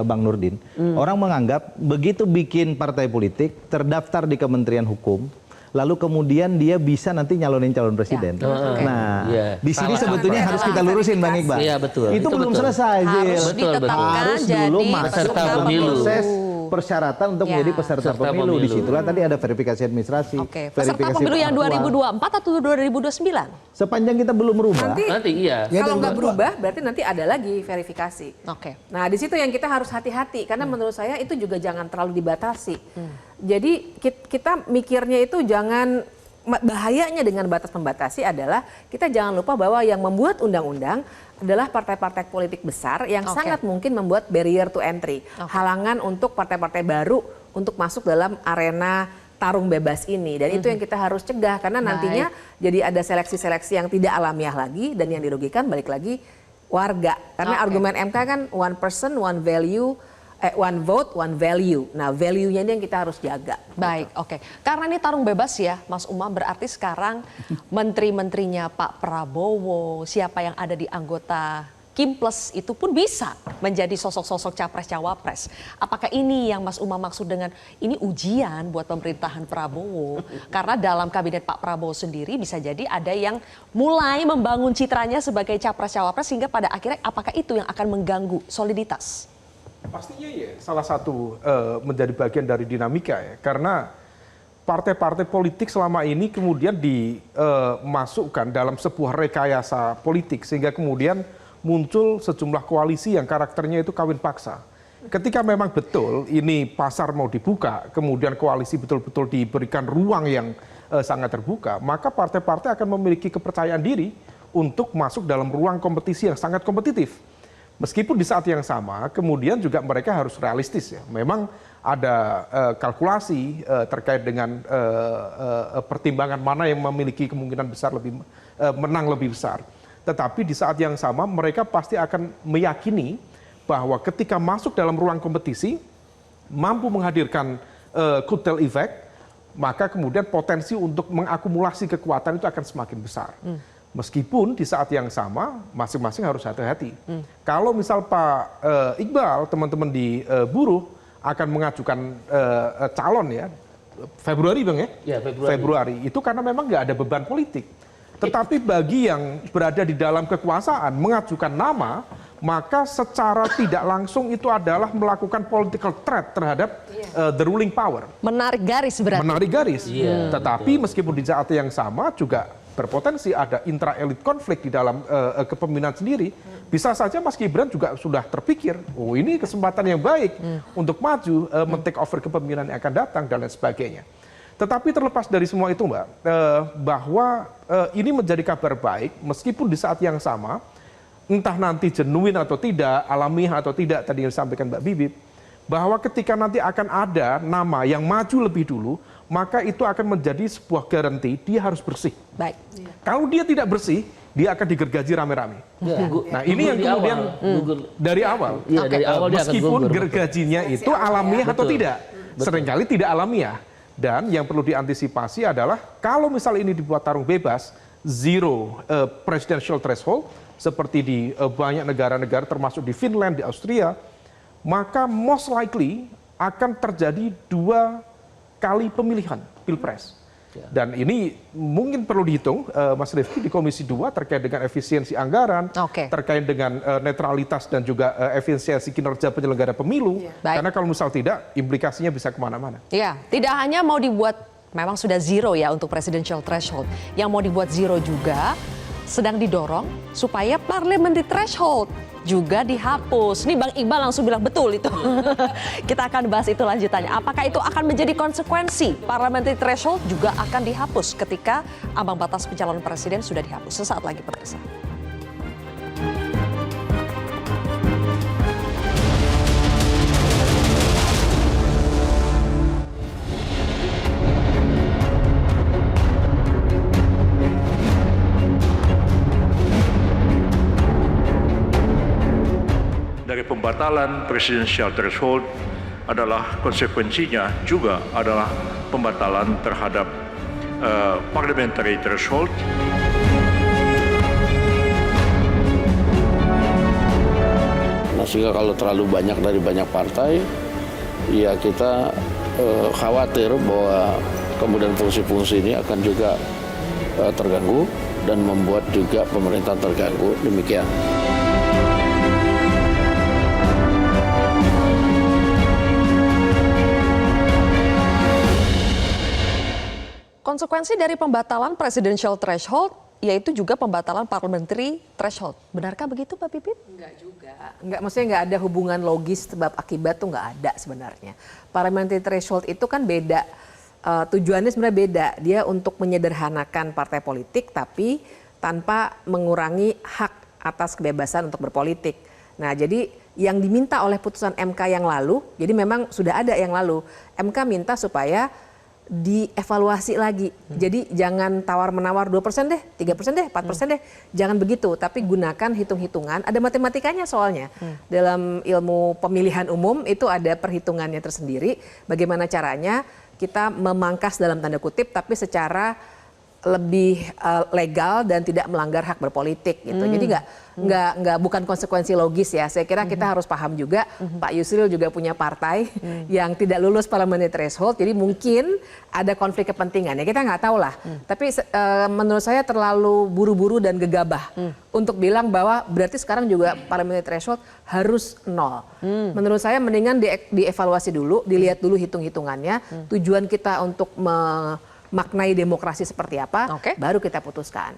H: Bang Nurdin. Orang menganggap begitu bikin partai politik terdaftar di Kementerian Hukum, lalu kemudian dia bisa nanti nyalonin calon presiden. Nah, di sini sebetulnya harus kita lurusin, Bang Iqbal.
D: Iya, betul.
H: Itu belum selesai,
A: Harus
H: Zil.
A: ditetapkan
H: dulu
A: jadi
H: masuk
A: peserta
H: dalam
A: pemilu.
H: proses persyaratan untuk menjadi peserta pemilu. Disitulah tadi ada verifikasi administrasi.
A: Peserta pemilu yang 2024 atau 2029?
H: Sepanjang kita belum merubah.
D: Nanti iya.
F: Kalau nggak berubah, berarti nanti ada lagi verifikasi. Nah, di situ yang kita harus hati-hati, karena menurut saya itu juga jangan terlalu dibatasi. Jadi kita mikirnya itu jangan, bahayanya dengan batas membatasi adalah kita jangan lupa bahwa yang membuat undang-undang adalah partai-partai politik besar yang sangat mungkin membuat barrier to entry, halangan untuk partai-partai baru untuk masuk dalam arena tarung bebas ini, dan itu yang kita harus cegah karena nantinya jadi ada seleksi-seleksi yang tidak alamiah lagi dan yang dirugikan balik lagi warga karena argumen MK kan one person one value, one vote, one value. Nah, value-nya ini yang kita harus jaga.
A: Baik, Karena ini tarung bebas ya, Mas Umam, berarti sekarang menteri-menterinya Pak Prabowo, siapa yang ada di anggota Kimples itu pun bisa menjadi sosok-sosok capres-cawapres. Apakah ini yang Mas Umam maksud dengan ini ujian buat pemerintahan Prabowo? Karena dalam kabinet Pak Prabowo sendiri bisa jadi ada yang mulai membangun citranya sebagai capres-cawapres sehingga pada akhirnya apakah itu yang akan mengganggu soliditas?
G: Pastinya ya, salah satu menjadi bagian dari dinamika ya, karena partai-partai politik selama ini kemudian dimasukkan dalam sebuah rekayasa politik sehingga kemudian muncul sejumlah koalisi yang karakternya itu kawin paksa. Ketika memang betul ini pasar mau dibuka, kemudian koalisi betul-betul diberikan ruang yang sangat terbuka, maka partai-partai akan memiliki kepercayaan diri untuk masuk dalam ruang kompetisi yang sangat kompetitif. Meskipun di saat yang sama, kemudian juga mereka harus realistis ya. Memang ada kalkulasi terkait dengan pertimbangan mana yang memiliki kemungkinan besar lebih menang lebih besar. Tetapi di saat yang sama mereka pasti akan meyakini bahwa ketika masuk dalam ruang kompetisi, mampu menghadirkan kutel effect, maka kemudian potensi untuk mengakumulasi kekuatan itu akan semakin besar. Meskipun di saat yang sama masing-masing harus hati-hati. Kalau misal Pak Iqbal, teman-teman di buruh akan mengajukan calon ya, Februari Bang ya?
D: Ya,
G: Februari. Itu karena memang nggak ada beban politik. Tetapi bagi yang berada di dalam kekuasaan mengajukan nama, maka secara tidak langsung itu adalah melakukan political threat terhadap the ruling power.
A: Menarik garis berarti.
G: Menarik garis. Tetapi meskipun di saat yang sama juga berpotensi ada intra-elit konflik di dalam kepemimpinan sendiri, bisa saja Mas Gibran juga sudah terpikir, oh ini kesempatan yang baik untuk maju men-take over kepemimpinan yang akan datang dan lain sebagainya. Tetapi terlepas dari semua itu Mbak, bahwa ini menjadi kabar baik meskipun di saat yang sama, entah nanti genuine atau tidak, alamiah atau tidak, tadi yang disampaikan Mbak Bibip, bahwa ketika nanti akan ada nama yang maju lebih dulu, maka itu akan menjadi sebuah garansi dia harus bersih.
A: Baik.
G: Kalau dia tidak bersih, dia akan digergaji rame-rame.
D: Ya.
G: Nah ini yang kemudian dari awal.
D: Iya, dari awal dia akan
G: meskipun
D: gugur.
G: gergajinya itu alamiah atau
D: Betul.
G: tidak, seringkali tidak alamiah. Dan yang perlu diantisipasi adalah kalau misal ini dibuat tarung bebas, zero presidential threshold, seperti di banyak negara-negara termasuk di Finland, di Austria, maka most likely akan terjadi 2 kali pemilihan pilpres. Dan ini mungkin perlu dihitung, Mas Rifki, di Komisi 2 terkait dengan efisiensi anggaran, terkait dengan netralitas dan juga efisiensi kinerja penyelenggara pemilu. Karena kalau misal tidak, implikasinya bisa kemana-mana.
A: Ya, tidak hanya mau dibuat, memang sudah zero ya untuk presidential threshold. Yang mau dibuat zero juga sedang didorong supaya parliamentary threshold juga dihapus. Nih Bang Iqbal langsung bilang betul itu. Kita akan bahas itu lanjutannya. Apakah itu akan menjadi konsekuensi parliamentary threshold juga akan dihapus ketika ambang batas pencalonan presiden sudah dihapus. Sesaat lagi pemirsa.
I: Dari pembatalan presidensial threshold adalah konsekuensinya juga adalah pembatalan terhadap parliamentary threshold.
J: Nah, sehingga kalau terlalu banyak dari banyak partai, ya kita khawatir bahwa kemudian fungsi-fungsi ini akan juga terganggu dan membuat juga pemerintah terganggu. Demikian.
A: Konsekuensi dari pembatalan presidential threshold yaitu juga pembatalan parliamentary threshold. Benarkah begitu Pak Pipit?
F: Enggak juga. Enggak, maksudnya enggak ada hubungan logis sebab akibat tuh enggak ada sebenarnya. Parliamentary threshold itu kan beda. Tujuannya sebenarnya beda. Dia untuk menyederhanakan partai politik tapi tanpa mengurangi hak atas kebebasan untuk berpolitik. Nah, jadi yang diminta oleh putusan MK yang lalu, jadi memang sudah ada yang lalu. MK minta supaya dievaluasi lagi. Jadi jangan tawar-menawar 2% deh, 3% deh, 4% deh. Jangan begitu, tapi gunakan hitung-hitungan. Ada matematikanya soalnya. Dalam ilmu pemilihan umum itu ada perhitungannya tersendiri. Bagaimana caranya kita memangkas dalam tanda kutip tapi secara lebih legal dan tidak melanggar hak berpolitik gitu. Jadi nggak bukan konsekuensi logis ya. Saya kira kita harus paham juga Pak Yusril juga punya partai yang tidak lulus parliamentary threshold. Jadi mungkin ada konflik kepentingan ya kita nggak tahu lah. Tapi menurut saya terlalu buru-buru dan gegabah untuk bilang bahwa berarti sekarang juga parliamentary threshold harus 0. Menurut saya mendingan dievaluasi dulu, dilihat dulu hitung-hitungannya. Tujuan kita untuk maknai demokrasi seperti apa, baru kita putuskan.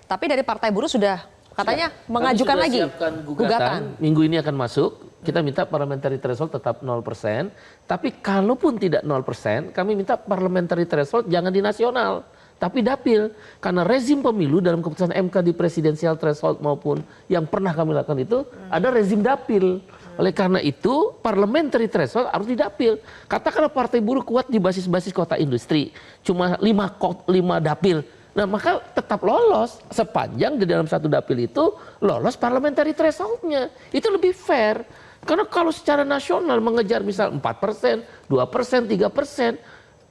A: Tapi dari Partai Buruh sudah katanya mengajukan lagi
D: gugatan. Minggu ini akan masuk. Kita minta parliamentary threshold tetap 0%. Tapi kalaupun tidak 0%, kami minta parliamentary threshold jangan di nasional, tapi dapil. Karena rezim pemilu dalam keputusan MK di presidensial threshold maupun yang pernah kami lakukan itu ada rezim dapil. Oleh karena itu, parliamentary threshold harus didapil. Katakanlah Partai Buruh kuat di basis-basis kota industri, cuma 5 dapil. Nah, maka tetap lolos sepanjang di dalam satu dapil itu lolos parliamentary threshold-nya. Itu lebih fair. Karena kalau secara nasional mengejar misal 4%, 2%, 3%,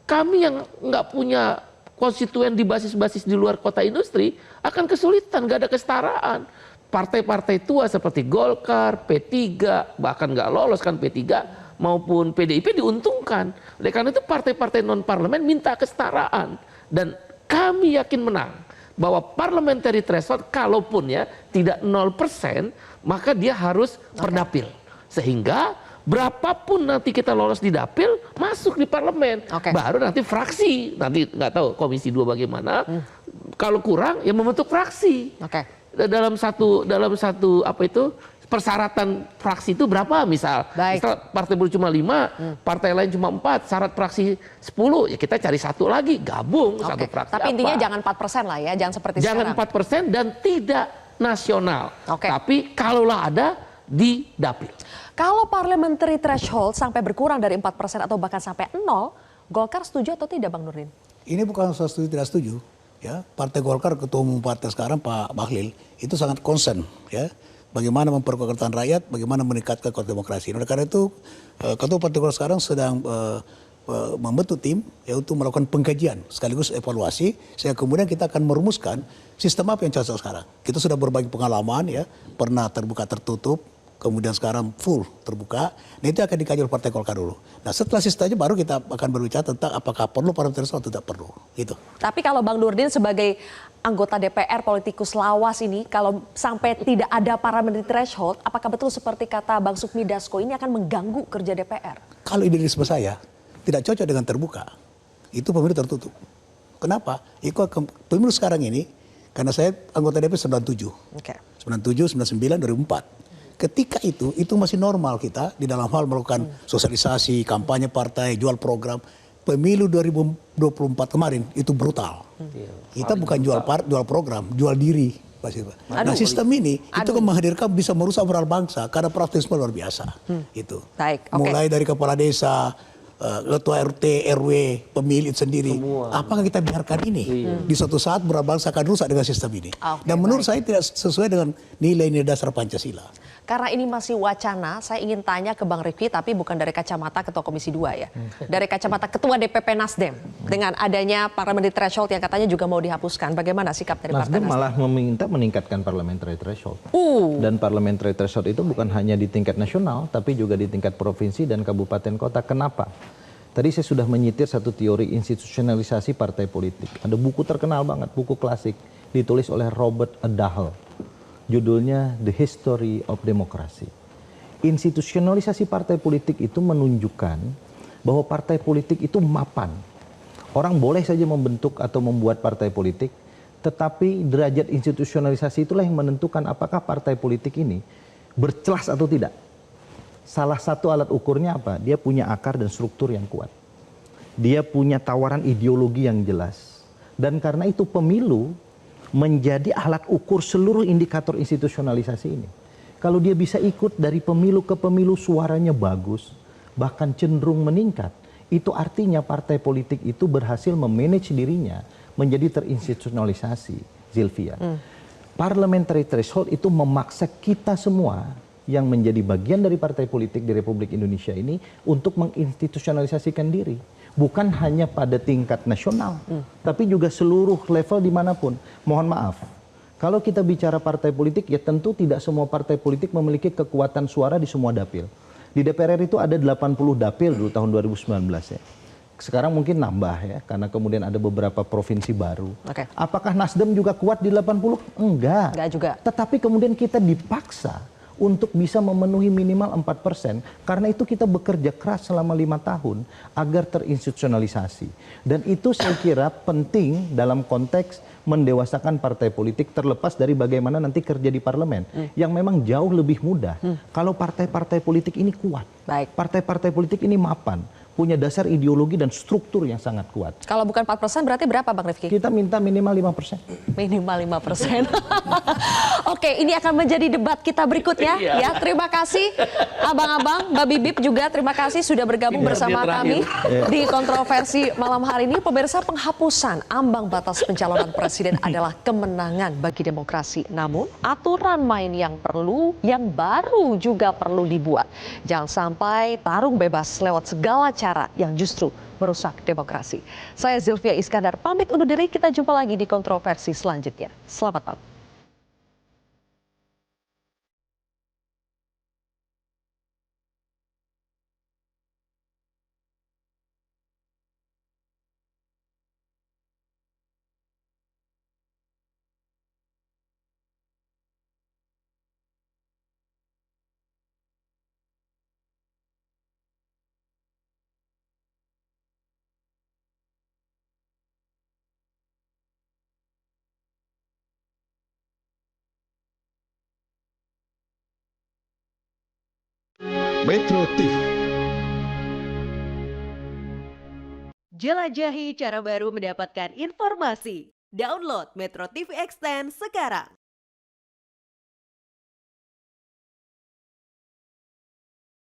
D: kami yang nggak punya konstituen di basis-basis di luar kota industri akan kesulitan, nggak ada kesetaraan. Partai-partai tua seperti Golkar, P3, bahkan nggak lolos kan P3 maupun PDIP diuntungkan. Oleh karena itu partai-partai non-parlemen minta kesetaraan. Dan kami yakin menang bahwa parliamentary threshold kalaupun ya tidak 0%, maka dia harus per dapil. Sehingga berapapun nanti kita lolos di dapil, masuk di parlemen. Baru nanti fraksi, nanti nggak tahu Komisi 2 bagaimana, Kalau kurang ya membentuk fraksi.
A: Oke.
D: Dalam satu apa itu persyaratan fraksi itu berapa misal?
A: Baik.
D: Misal partai buruh cuma 5, partai lain cuma 4, syarat fraksi 10, ya kita cari satu lagi, gabung satu fraksi.
A: Tapi
D: apa?
A: intinya jangan 4% lah ya, jangan seperti
D: Jangan
A: sekarang.
D: 4% dan tidak nasional.
A: Oke.
D: Tapi kalaulah ada di dapil.
A: Kalau parliamentary threshold sampai berkurang dari 4% atau bahkan sampai 0, Golkar setuju atau tidak Bang Nurdin?
E: Ini bukan soal setuju tidak setuju. Ya, Partai Golkar, Ketua Umum Partai sekarang Pak Bahlil itu sangat concern, ya, bagaimana memperkuat rakyat, bagaimana meningkatkan kualitas demokrasi. Oleh karena itu, Ketua Partai Golkar sekarang sedang membentuk tim ya untuk melakukan pengkajian sekaligus evaluasi, sehingga kemudian kita akan merumuskan sistem apa yang cocok sekarang. Kita sudah berbagi pengalaman, ya, pernah terbuka tertutup, kemudian sekarang full terbuka. Nah, itu akan dikaji oleh Partai Golkar dulu. Nah, setelah sistemnya baru kita akan berbicara tentang apakah perlu parliamentary threshold atau tidak perlu. Gitu.
A: Tapi kalau Bang Nurdin sebagai anggota DPR politikus lawas ini, kalau sampai tidak ada parliamentary threshold, apakah betul seperti kata Bang Sukmi Dasko ini akan mengganggu kerja DPR?
E: Kalau idealisme saya tidak cocok dengan terbuka, itu pemilu tertutup. Kenapa? Pemilu sekarang ini, karena saya anggota DPR 97.
A: Oke.
E: 97, 99, 2004. Ketika itu masih normal kita di dalam hal melakukan sosialisasi, kampanye partai, jual program. Pemilu 2024 kemarin itu brutal. Kita bukan jual program, jual diri. Nah, sistem ini itu kan menghadirkan bisa merusak moral bangsa karena praktisme luar biasa. Itu.
A: Baik, oke.
E: Mulai dari kepala desa, ketua RT, RW, pemilik sendiri. Apakah kita biarkan ini? Di suatu saat moral bangsa akan rusak dengan sistem ini. Dan menurut saya tidak sesuai dengan nilai-nilai dasar Pancasila.
A: Karena ini masih wacana, saya ingin tanya ke Bang Rifki, tapi bukan dari kacamata Ketua Komisi 2 ya. Dari kacamata Ketua DPP Nasdem. Dengan adanya parliamentary threshold yang katanya juga mau dihapuskan. Bagaimana sikap dari Partai
H: Nasdem
A: Nasdem?
H: malah meminta meningkatkan parliamentary threshold. Dan parliamentary threshold itu bukan hanya di tingkat nasional, tapi juga di tingkat provinsi dan kabupaten kota. Kenapa? Tadi saya sudah menyitir satu teori institusionalisasi partai politik. Ada buku terkenal banget, buku klasik, ditulis oleh Robert Dahl. Judulnya The History of Democracy. Institusionalisasi partai politik itu menunjukkan bahwa partai politik itu mapan. Orang boleh saja membentuk atau membuat partai politik, tetapi derajat institusionalisasi itulah yang menentukan apakah partai politik ini bercelas atau tidak. Salah satu alat ukurnya apa? Dia punya akar dan struktur yang kuat. Dia punya tawaran ideologi yang jelas. Dan karena itu pemilu menjadi alat ukur seluruh indikator institusionalisasi ini. Kalau dia bisa ikut dari pemilu ke pemilu suaranya bagus, bahkan cenderung meningkat, itu artinya partai politik itu berhasil memanage dirinya menjadi terinstitusionalisasi, Zilvia. Parliamentary threshold itu memaksa kita semua yang menjadi bagian dari partai politik di Republik Indonesia ini untuk menginstitusionalisasikan diri. Bukan hanya pada tingkat nasional, tapi juga seluruh level dimanapun. Mohon maaf, kalau kita bicara partai politik, ya tentu tidak semua partai politik memiliki kekuatan suara di semua dapil. Di DPR RI itu ada 80 dapil dulu tahun 2019 ya. Sekarang mungkin nambah ya, karena kemudian ada beberapa provinsi baru.
A: Oke.
H: Apakah Nasdem juga kuat di 80? Enggak.
A: Enggak juga.
H: Tetapi kemudian kita dipaksa untuk bisa memenuhi minimal 4%. Karena itu kita bekerja keras selama 5 tahun agar terinstitusionalisasi. Dan itu saya kira penting dalam konteks mendewasakan partai politik terlepas dari bagaimana nanti kerja di parlemen. Yang memang jauh lebih mudah kalau partai-partai politik ini kuat.
A: Baik.
H: Partai-partai politik ini mapan, punya dasar ideologi dan struktur yang sangat kuat.
A: Kalau bukan 4% berarti berapa Bang Rifki?
H: Kita minta minimal 5%.
A: Minimal 5%. Oke, ini akan menjadi debat kita berikutnya. Ya, terima kasih abang-abang, Mbak Bibip juga terima kasih sudah bergabung bersama kami di kontroversi malam hari ini. Pemirsa, penghapusan ambang batas pencalonan presiden adalah kemenangan bagi demokrasi. Namun, aturan main yang baru juga perlu dibuat. Jangan sampai tarung bebas lewat segala cara yang justru merusak demokrasi. Saya Zilvia Iskandar pamit undur diri, kita jumpa lagi di kontroversi selanjutnya. Selamat malam.
K: Metro TV.
L: Jelajahi cara baru mendapatkan informasi. Download Metro TV Extend sekarang.